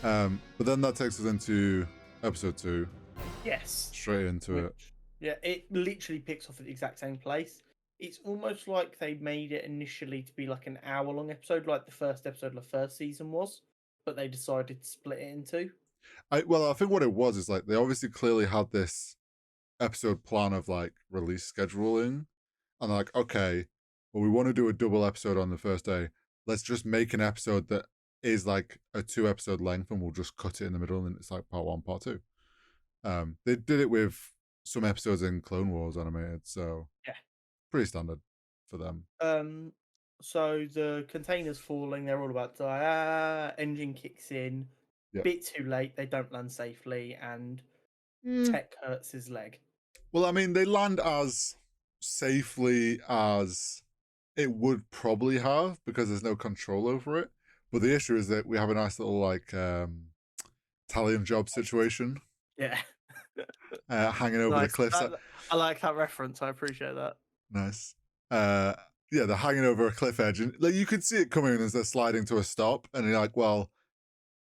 But then that takes us into episode 2, Yes. straight into it. Yeah, it literally picks off at the exact same place. It's almost like they made it initially to be like an hour-long episode, like the first episode of the first season was, but they decided to split it into. I think what it was is like they obviously clearly had this episode plan of like release scheduling, and they're like, okay, well, we want to do a double episode on the first day. Let's just make an episode that is like a 2-episode length, and we'll just cut it in the middle, and it's like part 1, part 2. They did it with some episodes in Clone Wars animated, so Yeah. pretty standard for them. So the container's falling, they're all about to die. Engine kicks in, Yeah. bit too late, they don't land safely, and Tech hurts his leg. Well, I mean, they land as safely as it would probably have because there's no control over it. But the issue is that we have a nice little like Italian job situation Yeah. hanging over the cliffs. I like that reference. I appreciate that. Nice. Yeah, they're hanging over a cliff edge, and like you could see it coming as they're sliding to a stop, and you're like, well,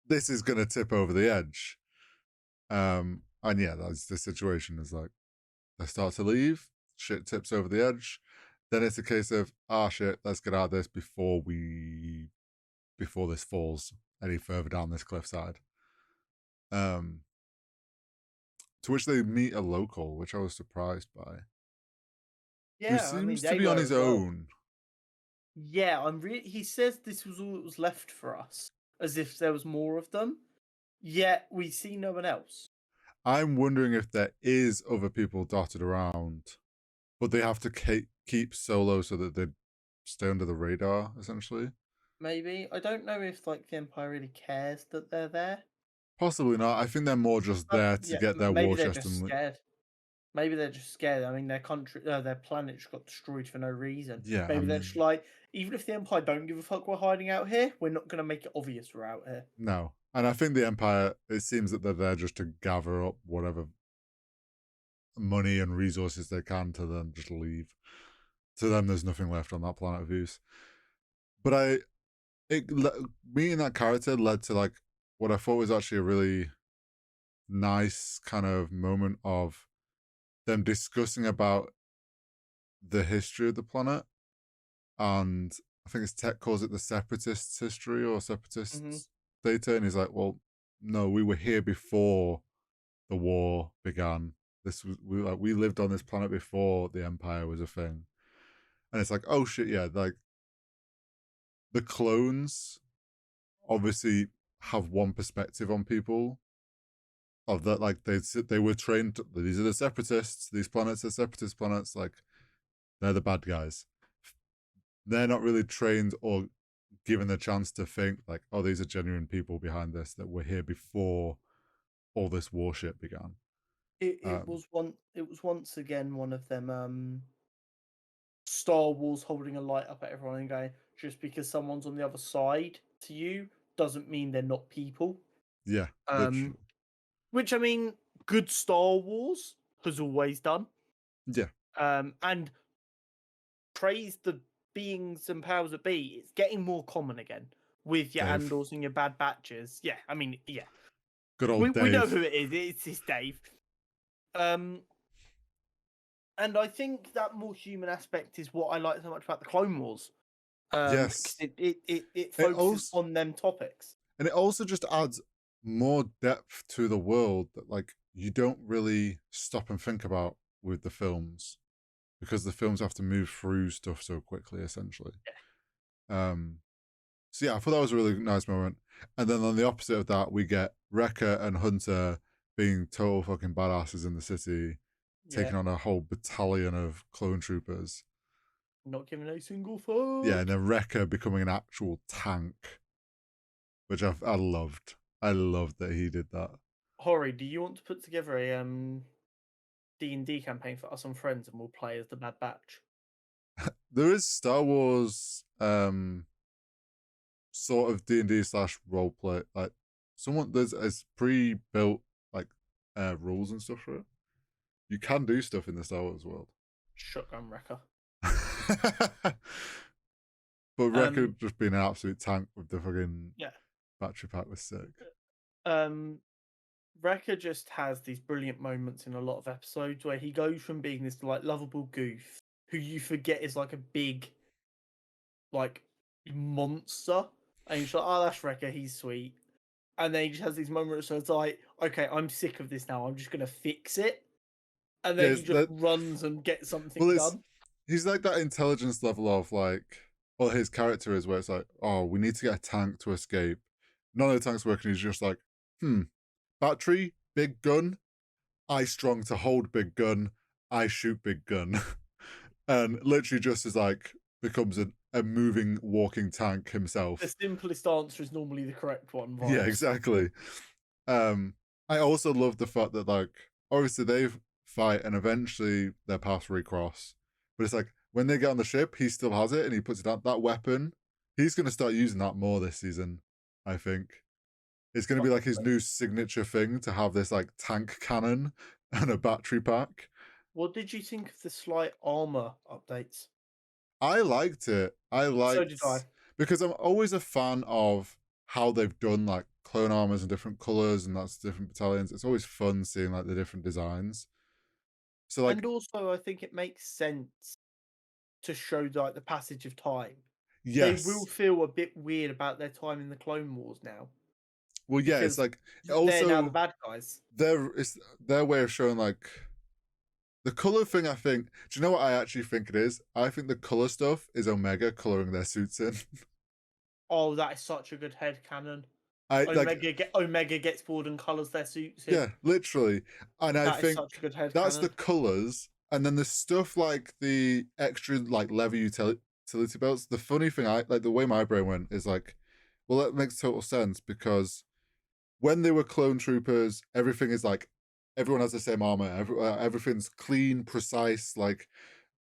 this is gonna tip over the edge. And yeah, that's the situation. Is like they start to leave, shit tips over the edge. Then it's a case of shit, let's get out of this before this falls any further down this cliffside. To which they meet a local, which I was surprised by. Who Yeah, I mean, seems to they be on were his as well. own. Yeah, he says this was all that was left for us, as if there was more of them. Yet we see no one else. I'm wondering if there is other people dotted around, but they have to keep solo so that they stay under the radar, essentially. Maybe. I don't know if like the Empire really cares that they're there. Possibly not. I think they're more just there to get their maybe war they're chest just and scared. Maybe they're just scared. I mean, their country, their planet just got destroyed for no reason. yeah. Maybe they're just like, even if the Empire don't give a fuck we're hiding out here, we're not going to make it obvious we're out here. No. And I think the Empire, it seems that they're there just to gather up whatever money and resources they can to then just leave. To them, there's nothing left on that planet of use. But meeting that character led to like what I thought was actually a really nice kind of moment of them discussing about the history of the planet. And I think it's Tech calls it the Separatists' history or Separatists' data. And he's like, well, no, we were here before the war began. We lived on this planet before the Empire was a thing. And it's like, oh shit, yeah, like the clones obviously have one perspective on people of that, like they were trained, these are the separatists, these planets are separatist planets, like they're the bad guys. They're not really trained or given the chance to think like, oh, these are genuine people behind this that were here before all this war shit began. It was once again one of them Star Wars holding a light up at everyone and going, just because someone's on the other side to you doesn't mean they're not people. Yeah. Literally. Which I mean, good Star Wars has always done. Yeah. And praise the beings and powers that be. It's getting more common again with your Dave. Andors and your Bad Batches. Yeah, I mean, yeah. Good old Dave. We know who it is. It's Dave. And I think that more human aspect is what I like so much about the Clone Wars. Yes. It focuses on them topics. And it also just adds more depth to the world that like you don't really stop and think about with the films, because the films have to move through stuff so quickly, essentially. Yeah. So yeah, I thought that was a really nice moment. And then on the opposite of that, we get Wrecker and Hunter being total fucking badasses in the city, taking on a whole battalion of clone troopers. Not giving a single fuck. Yeah, and then Wrecker becoming an actual tank, which I loved. I loved that he did that. Hori, do you want to put together a D&D campaign for us and friends, and we'll play as the Bad Batch? There is Star Wars sort of D&D / roleplay. Like there's pre-built like rules and stuff for it. You can do stuff in the Star Wars world. Shotgun Wrecker. But Wrecker just being an absolute tank with the fucking battery pack was sick. Um, Wrecker just has these brilliant moments in a lot of episodes where he goes from being this like lovable goof who you forget is like a big like monster, and you're like, oh, that's Wrecker, he's sweet. And then he just has these moments where it's like, okay, I'm sick of this now. I'm just gonna fix it, and then he Yes, just that runs and gets well, something it's done. he's like that intelligence level of like, or his character is where it's like, oh, we need to get a tank to escape. None of the tanks working. He's just like, battery, big gun. I strong to hold big gun. I shoot big gun, and literally just as like becomes a moving walking tank The himself. simplest answer is normally the correct one Yeah, vibes. exactly. Um, I also love the fact that like obviously they fight and eventually their paths recross, but it's like when they get on the ship, he still has it and he puts it out. That weapon, he's going to start using that more this season. I think it's going to be like his Possibly. new signature thing to have this like tank cannon and a battery pack. What did you think of the slight armor updates? I liked it. I So did liked I. because I'm always a fan of how they've done like clone armors in different colors and that's different battalions. It's always fun seeing like the different designs. So And like also, I think it makes sense to show like the passage of time. They will yes. feel a bit weird about their time in the Clone Wars now Well yeah, it's because like they're now the also bad guys. it's their way of showing like the color thing I think do you know what I actually think it is? I think the color stuff is Omega coloring their suits in. Oh, that is such a good head canon. I like Omega gets bored and colors their suits in. yeah, literally. And I That is think such a good head that's the canon. colors. And then the stuff like the extra like lever utility belts. The funny thing, I like the way my brain went is like, well, that makes total sense because when they were clone troopers, everything is like everyone has the same armor. Everything's clean, precise. Like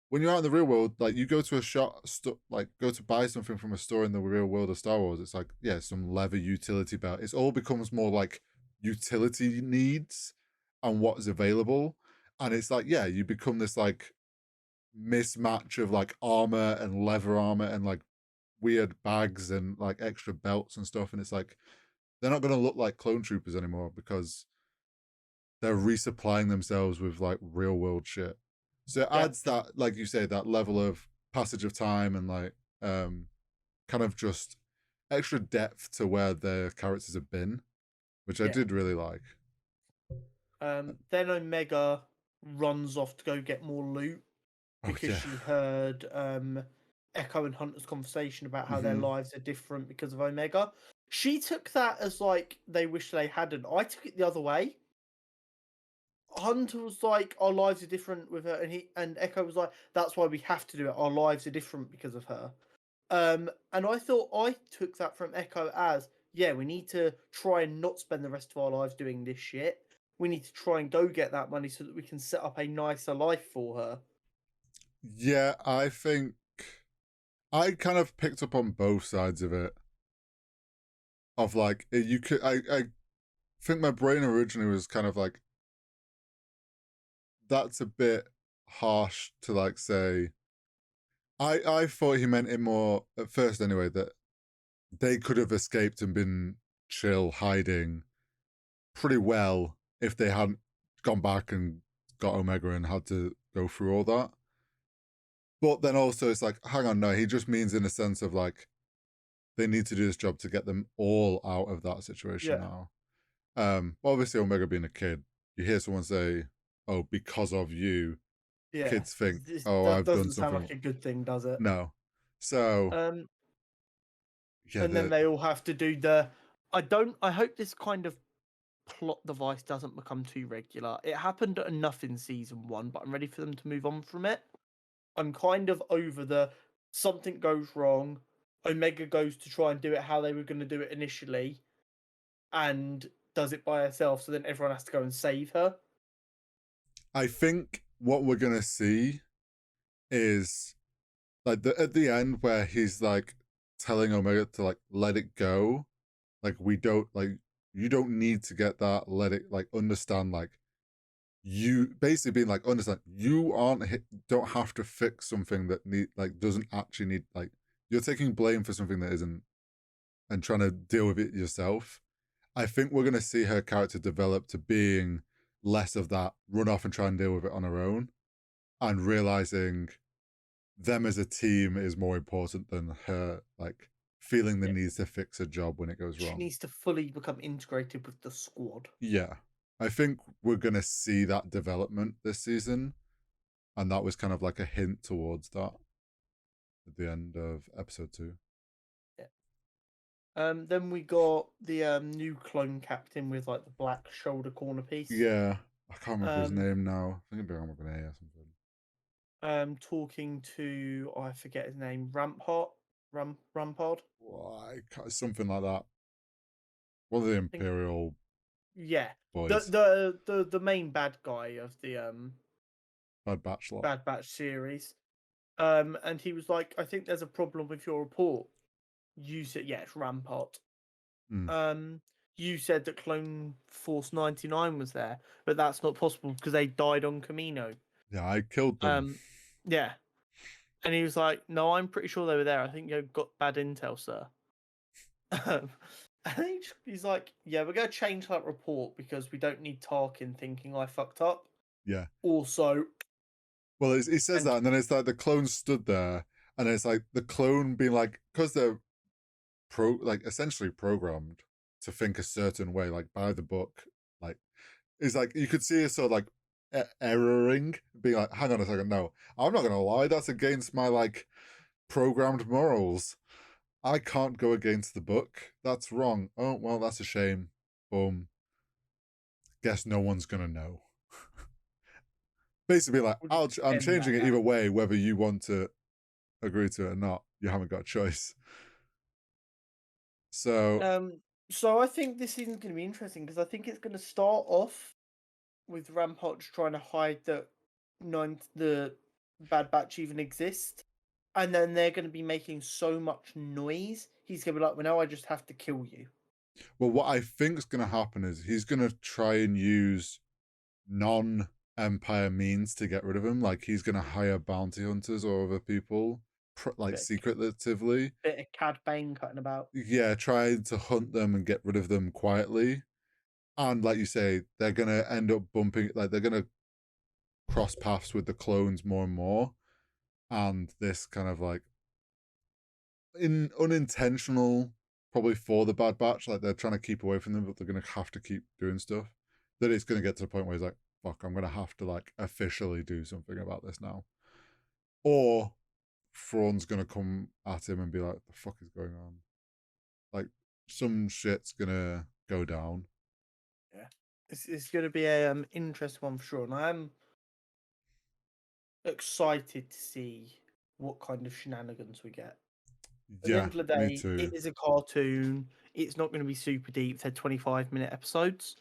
when you're out in the real world, like you go to a shop, like go to buy something from a store in the real world of Star Wars, it's like, yeah, some leather utility belt. It all becomes more like utility needs and what is available. And it's like, yeah, you become this like mismatch of like armor and leather armor and like weird bags and like extra belts and stuff. And it's like, they're not going to look like clone troopers anymore because they're resupplying themselves with like real world shit. So it Yeah, adds that, like you say, that level of passage of time and like kind of just extra depth to where the characters have been, which I yeah. did really like. Then Omega runs off to go get more loot Oh because yeah. she heard Echo and Hunter's conversation about how their Mm-hmm. lives are different because of Omega. She took that as like they wish they hadn't. I took it the other way. Hunter was like, "Our lives are different with her," and Echo was like, "That's why we have to do it. Our lives are different because of her." And I thought I took that from Echo as, yeah, we need to try and not spend the rest of our lives doing this shit. We need to try and go get that money so that we can set up a nicer life for her. Yeah, I think I kind of picked up on both sides of it. Of like you could, I think my brain originally was kind of like that's a bit harsh to like say. I thought he meant it more at first anyway that they could have escaped and been chill hiding pretty well if they hadn't gone back and got Omega and had to go through all that. But then also it's like, hang on, no, he just means in a sense of like they need to do this job to get them all out of that situation Yeah, now. Obviously Omega being a kid, you hear someone say, "Oh, because of you," yeah. kids think, This "Oh, I've done doesn't sound something." like a good thing, does it? No, so Um, yeah, and then they all have to do the. I don't. I hope this kind of plot device doesn't become too regular. It happened enough in season one, but I'm ready for them to move on from it. I'm kind of over the something goes wrong. Omega goes to try and do it how they were going to do it initially, and does it by herself. So then everyone has to go and save her. I think what we're gonna see is like at the end where he's like telling Omega to like let it go. Like we don't like you don't need to get that. Let it like understand like you basically being like understand you aren't don't have to fix something that need like doesn't actually need like you're taking blame for something that isn't and trying to deal with it yourself. I think we're gonna see her character develop to being less of that run off and try and deal with it on her own, and realizing them as a team is more important than her like feeling the Yeah. need to fix a job when it goes She wrong. needs to fully become integrated with the squad. Yeah. I think we're gonna see that development this season, and that was kind of like a hint towards that at the end of episode 2. Yeah. Then we got the new clone captain with like the black shoulder corner piece. Yeah. I can't remember his Um, name now. I think it'd be on with an A or something. talking to, oh, I forget his name, Rampard. Why something like that. One of the I think, Imperial yeah, boys. the main bad guy of the Bad Batch lot. Bad Batch series. And he was like, I think there's a problem with your report. You said, yeah, it's Rampart. Mm. Um, you said that Clone Force 99 was there, but that's not possible because they died on Camino. Yeah, I killed them. Yeah. And he was like, no, I'm pretty sure they were there. I think you got bad intel, sir. And he's like, yeah, we're going to change that report because we don't need Tarkin thinking I fucked up. Yeah. Also, Well, he says that, and then it's like the clone stood there, and it's like the clone being like, because they're like essentially programmed to think a certain way, like by the book. Like, it's like you could see it sort of like erroring, being like, hang on a second, no, I'm not gonna lie, that's against my like programmed morals. I can't go against the book. That's wrong. Oh well, that's a shame. Boom. Guess no one's gonna know. Basically, like we'll just I'm end changing that it now. either way, whether you want to agree to it or not. You haven't got a choice. So So I think this season's going to be interesting because I think it's going to start off with Rampart trying to hide that the Bad Batch even exist, and then they're going to be making so much noise. He's going to be like, "Well, now I just have to kill you." well, what I think is going to happen is he's going to try and use non-empire means to get rid of him. Like he's going to hire bounty hunters or other people, like Bit, secretively. bit of Cad Bane cutting about. Yeah, trying to hunt them and get rid of them quietly. And like you say, they're going to end up bumping, like they're going to cross paths with the clones more and more. And this kind of like in unintentional, probably for the Bad Batch, like they're trying to keep away from them, but they're going to have to keep doing stuff. That it's going to get to the point where he's like, fuck, I'm going to have to like officially do something about this now. Or Thrawn's going to come at him and be like, the fuck is going on? Like, some shit's going to go down. Yeah, it's going to be a interesting one for sure, and I am excited to see what kind of shenanigans we get. At the Yeah, end of the me day, too. it is a cartoon. It's not going to be super deep. They're 25-minute episodes.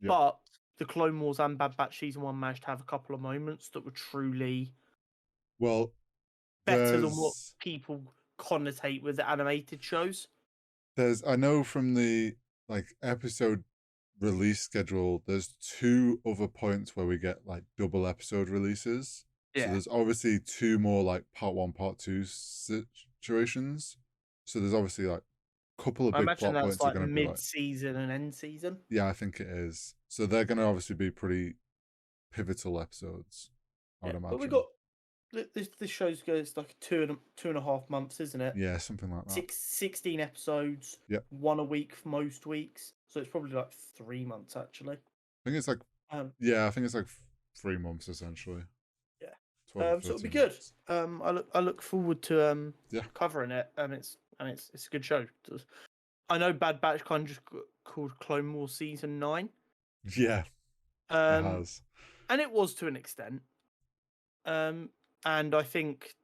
Yep. But the Clone Wars and Bad Batch Season 1 managed to have a couple of moments that were truly Well, better than what there's people connotate with the animated shows. I know from the like episode release schedule, there's 2 other points where we get like double episode releases. So Yeah. there's obviously 2 more like part 1, part 2 situations. So there's obviously like a couple of I big imagine plot that's points are like going to be like, mid-season and end-season. yeah, I think it is. So they're going to obviously be pretty pivotal episodes, I Yeah, would but we imagine. got this show's goes like 2.5 months, isn't it? Yeah, something like that. 16 episodes, Yep. 1 a week for most weeks. So it's probably like 3 months actually. I think it's like, Um, yeah, I think it's like 3 months essentially. yeah. 12 or So it'll be 13 good. weeks. I look forward to Yeah. covering it. It's a good show. I know Bad Batch kind of just called Clone Wars Season 9. Yeah, it Um, has. and it was to an extent. And I think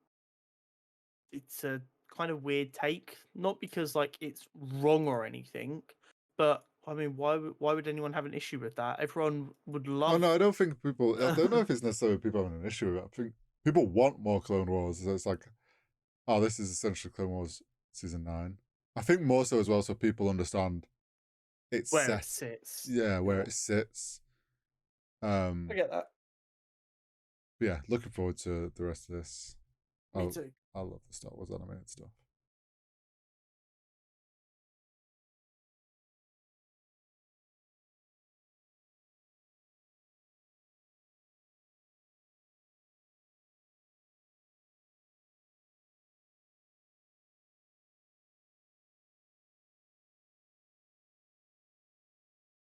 it's a kind of weird take, not because like it's wrong or anything, but I mean, why would anyone have an issue with that? Everyone would Oh love. no, I don't think people. I don't know if it's necessarily people having an issue with it. I think people want more Clone Wars. So it's like, oh, this is essentially Clone Wars season 9. I think more so as well, so people understand it's Where it set. sits. Yeah, where Yeah, it sits. I get that. Yeah, looking forward to the rest of this. Me I too. I love the Star Wars animated stuff.